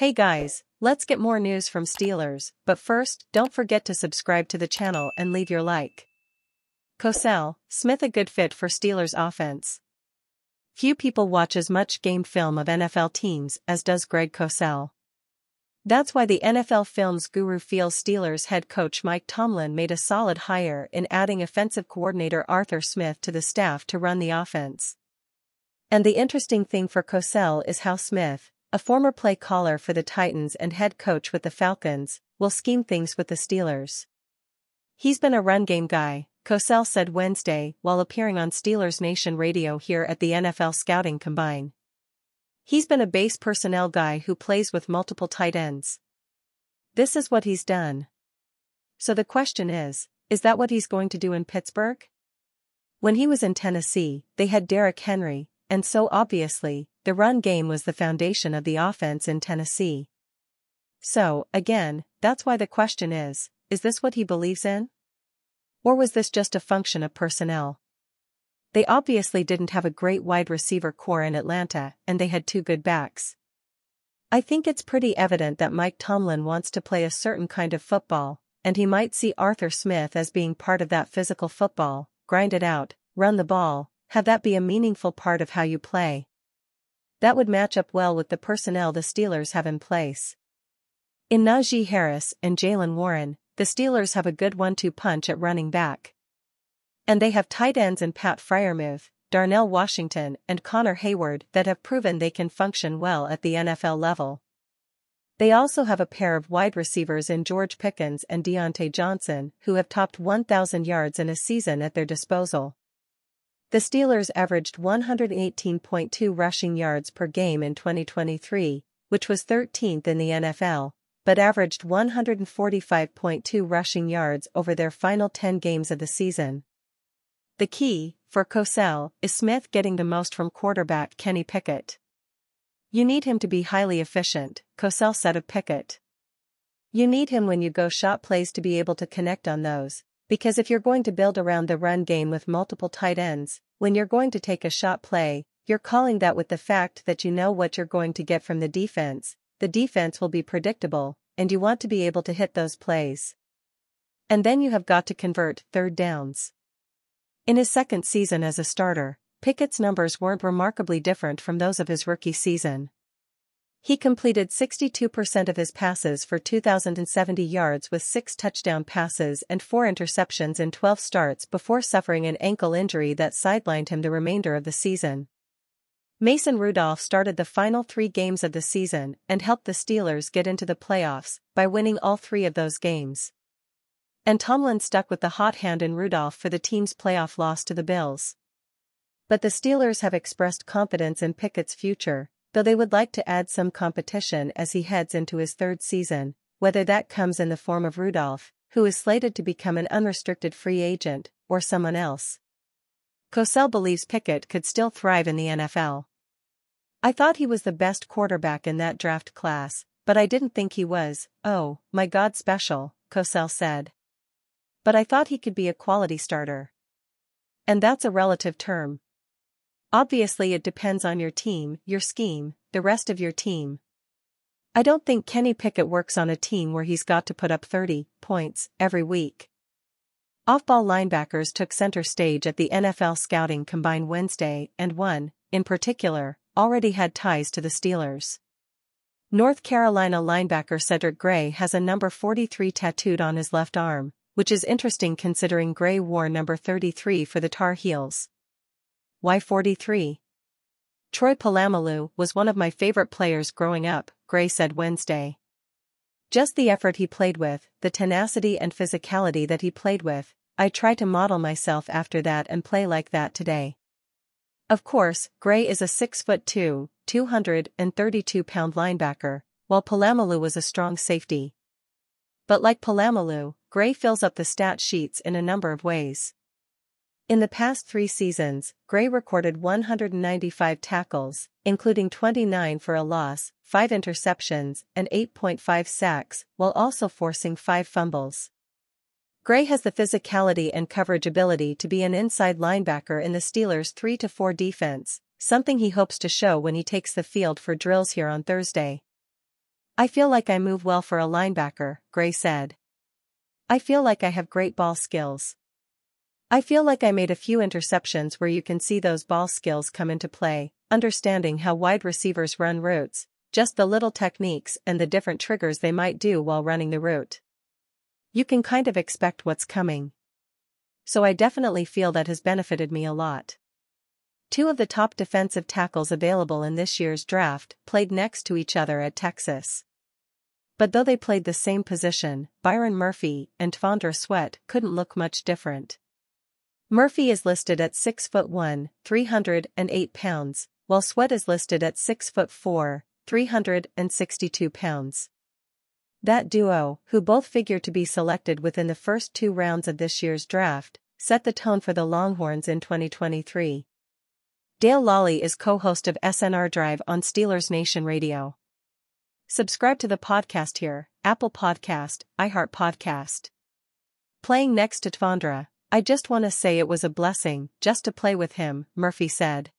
Hey guys, let's get more news from Steelers, but first, don't forget to subscribe to the channel and leave your like. Cosell, Smith a good fit for Steelers offense. Few people watch as much game film of NFL teams as does Greg Cosell. That's why the NFL Films guru feels Steelers head coach Mike Tomlin made a solid hire in adding offensive coordinator Arthur Smith to the staff to run the offense. And the interesting thing for Cosell is how Smith, a former play caller for the Titans and head coach with the Falcons, will scheme things with the Steelers. He's been a run-game guy, Cosell said Wednesday while appearing on Steelers Nation Radio here at the NFL Scouting Combine. He's been a base personnel guy who plays with multiple tight ends. This is what he's done. So the question is that what he's going to do in Pittsburgh? When he was in Tennessee, they had Derrick Henry, and so obviously, the run game was the foundation of the offense in Tennessee. So, again, that's why the question is this what he believes in? Or was this just a function of personnel? They obviously didn't have a great wide receiver core in Atlanta, and they had two good backs. I think it's pretty evident that Mike Tomlin wants to play a certain kind of football, and he might see Arthur Smith as being part of that physical football, grind it out, run the ball, have that be a meaningful part of how you play. That would match up well with the personnel the Steelers have in place. In Najee Harris and Jaylen Warren, the Steelers have a good 1-2 punch at running back. And they have tight ends in Pat Freiermuth, Darnell Washington and Connor Hayward that have proven they can function well at the NFL level. They also have a pair of wide receivers in George Pickens and Deontay Johnson who have topped 1,000 yards in a season at their disposal. The Steelers averaged 118.2 rushing yards per game in 2023, which was 13th in the NFL, but averaged 145.2 rushing yards over their final 10 games of the season. The key, for Cosell, is Smith getting the most from quarterback Kenny Pickett. You need him to be highly efficient, Cosell said of Pickett. You need him when you go shot plays to be able to connect on those, because if you're going to build around the run game with multiple tight ends, when you're going to take a shot play, you're calling that with the fact that you know what you're going to get from the defense will be predictable, and you want to be able to hit those plays. And then you have got to convert third downs. In his second season as a starter, Pickett's numbers weren't remarkably different from those of his rookie season. He completed 62% of his passes for 2,070 yards with 6 touchdown passes and 4 interceptions in 12 starts before suffering an ankle injury that sidelined him the remainder of the season. Mason Rudolph started the final 3 games of the season and helped the Steelers get into the playoffs by winning all 3 of those games. And Tomlin stuck with the hot hand in Rudolph for the team's playoff loss to the Bills. But the Steelers have expressed confidence in Pickett's future, though they would like to add some competition as he heads into his 3rd season, whether that comes in the form of Rudolph, who is slated to become an unrestricted free agent, or someone else. Cosell believes Pickett could still thrive in the NFL. I thought he was the best quarterback in that draft class, but I didn't think he was, oh my God, special, Cosell said. But I thought he could be a quality starter. And that's a relative term. Obviously it depends on your team, your scheme, the rest of your team. I don't think Kenny Pickett works on a team where he's got to put up 30 points every week. Off-ball linebackers took center stage at the NFL Scouting Combine Wednesday and one, in particular, already had ties to the Steelers. North Carolina linebacker Cedric Gray has a number 43 tattooed on his left arm, which is interesting considering Gray wore number 33 for the Tar Heels. Why 43? Troy Polamalu was one of my favorite players growing up, Gray said Wednesday. Just the effort he played with, the tenacity and physicality that he played with, I try to model myself after that and play like that today. Of course, Gray is a 6'2", 232-pound linebacker, while Polamalu was a strong safety. But like Polamalu, Gray fills up the stat sheets in a number of ways. In the past 3 seasons, Gray recorded 195 tackles, including 29 for a loss, 5 interceptions, and 8.5 sacks, while also forcing 5 fumbles. Gray has the physicality and coverage ability to be an inside linebacker in the Steelers' 3-4 defense, something he hopes to show when he takes the field for drills here on Thursday. "I feel like I move well for a linebacker," Gray said. "I feel like I have great ball skills. I feel like I made a few interceptions where you can see those ball skills come into play, understanding how wide receivers run routes, just the little techniques and the different triggers they might do while running the route. You can kind of expect what's coming. So I definitely feel that has benefited me a lot." Two of the top defensive tackles available in this year's draft played next to each other at Texas. But though they played the same position, Byron Murphy and Tvondra Sweat couldn't look much different. Murphy is listed at 6'1", 308 pounds, while Sweat is listed at 6'4", 362 pounds. That duo, who both figure to be selected within the first 2 rounds of this year's draft, set the tone for the Longhorns in 2023. Dale Lally is co-host of SNR Drive on Steelers Nation Radio. Subscribe to the podcast here, Apple Podcast, iHeart Podcast. Playing next to Tvondra, "I just want to say it was a blessing just to play with him," Murphy said.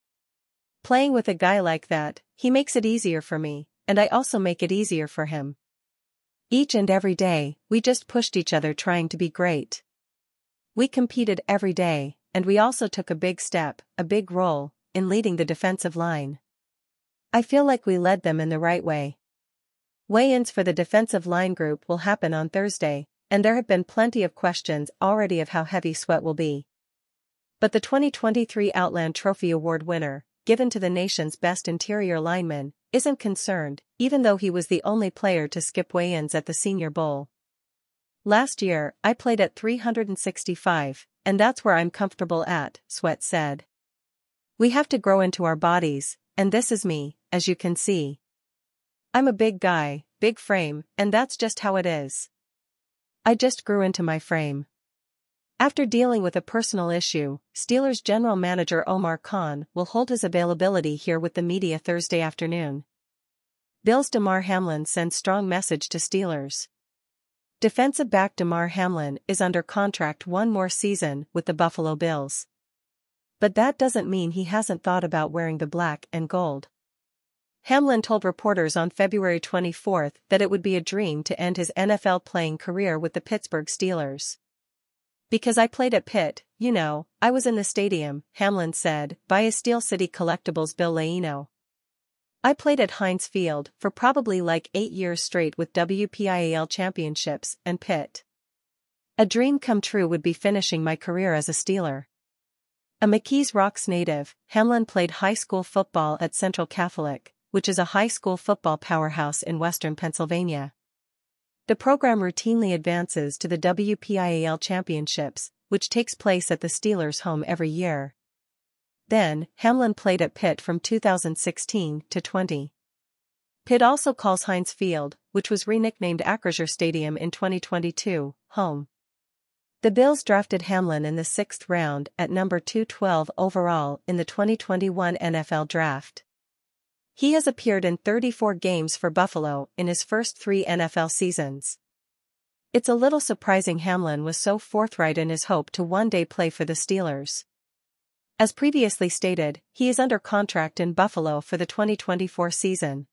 "Playing with a guy like that, he makes it easier for me, and I also make it easier for him. Each and every day, we just pushed each other trying to be great. We competed every day, and we also took a big step, a big role, in leading the defensive line. I feel like we led them in the right way." Weigh-ins for the defensive line group will happen on Thursday, and there have been plenty of questions already of how heavy Sweat will be. But the 2023 Outland Trophy Award winner, given to the nation's best interior lineman, isn't concerned, even though he was the only player to skip weigh-ins at the Senior Bowl. "Last year, I played at 365, and that's where I'm comfortable at," Sweat said. "We have to grow into our bodies, and this is me, as you can see. I'm a big guy, big frame, and that's just how it is. I just grew into my frame." After dealing with a personal issue, Steelers general manager Omar Khan will hold his availability here with the media Thursday afternoon. Bills' Damar Hamlin sends strong message to Steelers. Defensive back Damar Hamlin is under contract 1 more season with the Buffalo Bills. But that doesn't mean he hasn't thought about wearing the black and gold. Hamlin told reporters on February 24 that it would be a dream to end his NFL playing career with the Pittsburgh Steelers. "Because I played at Pitt, you know, I was in the stadium," Hamlin said, via Steel City Collectibles' Bill Laino. "I played at Heinz Field for probably like 8 years straight with WPIAL championships and Pitt. A dream come true would be finishing my career as a Steeler." A McKees Rocks native, Hamlin played high school football at Central Catholic, which is a high school football powerhouse in western Pennsylvania. The program routinely advances to the WPIAL championships, which takes place at the Steelers' home every year. Then, Hamlin played at Pitt from 2016 to 20. Pitt also calls Heinz Field, which was re-nicknamed Acrisure Stadium in 2022, home. The Bills drafted Hamlin in the 6th round at number 212 overall in the 2021 NFL Draft. He has appeared in 34 games for Buffalo in his first 3 NFL seasons. It's a little surprising Hamlin was so forthright in his hope to one day play for the Steelers. As previously stated, he is under contract in Buffalo for the 2024 season.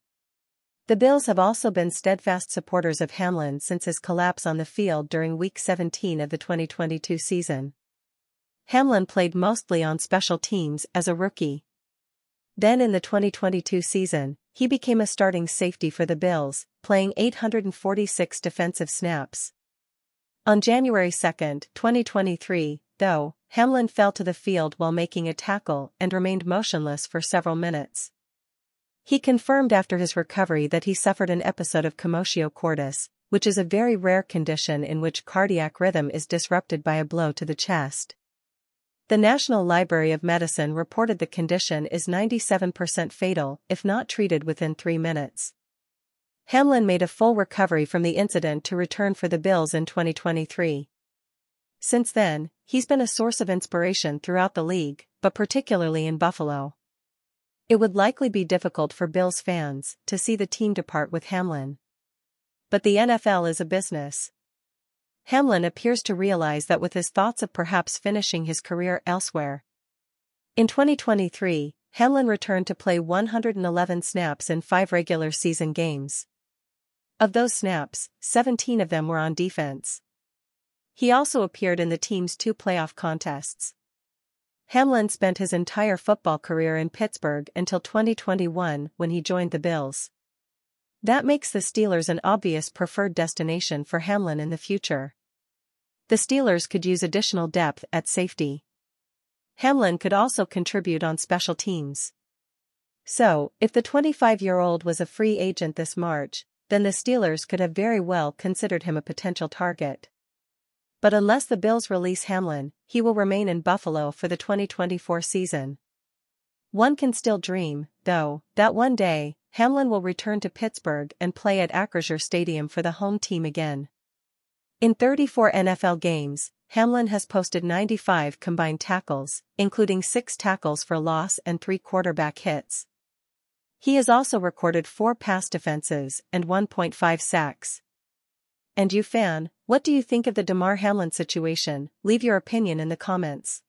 The Bills have also been steadfast supporters of Hamlin since his collapse on the field during Week 17 of the 2022 season. Hamlin played mostly on special teams as a rookie. Then in the 2022 season, he became a starting safety for the Bills, playing 846 defensive snaps. On January 2, 2023, though, Hamlin fell to the field while making a tackle and remained motionless for several minutes. He confirmed after his recovery that he suffered an episode of commotio cordis, which is a very rare condition in which cardiac rhythm is disrupted by a blow to the chest. The National Library of Medicine reported the condition is 97% fatal if not treated within 3 minutes. Hamlin made a full recovery from the incident to return for the Bills in 2023. Since then, he's been a source of inspiration throughout the league, but particularly in Buffalo. It would likely be difficult for Bills fans to see the team depart with Hamlin. But the NFL is a business. Hamlin appears to realize that with his thoughts of perhaps finishing his career elsewhere. In 2023, Hamlin returned to play 111 snaps in 5 regular season games. Of those snaps, 17 of them were on defense. He also appeared in the team's 2 playoff contests. Hamlin spent his entire football career in Pittsburgh until 2021 when he joined the Bills. That makes the Steelers an obvious preferred destination for Hamlin in the future. The Steelers could use additional depth at safety. Hamlin could also contribute on special teams. So, if the 25-year-old was a free agent this March, then the Steelers could have very well considered him a potential target. But unless the Bills release Hamlin, he will remain in Buffalo for the 2024 season. One can still dream, though, that one day, Hamlin will return to Pittsburgh and play at Acrisure Stadium for the home team again. In 34 NFL games, Hamlin has posted 95 combined tackles, including 6 tackles for loss and 3 quarterback hits. He has also recorded 4 pass defenses and 1.5 sacks. And you fan, what do you think of the Damar Hamlin situation? Leave your opinion in the comments.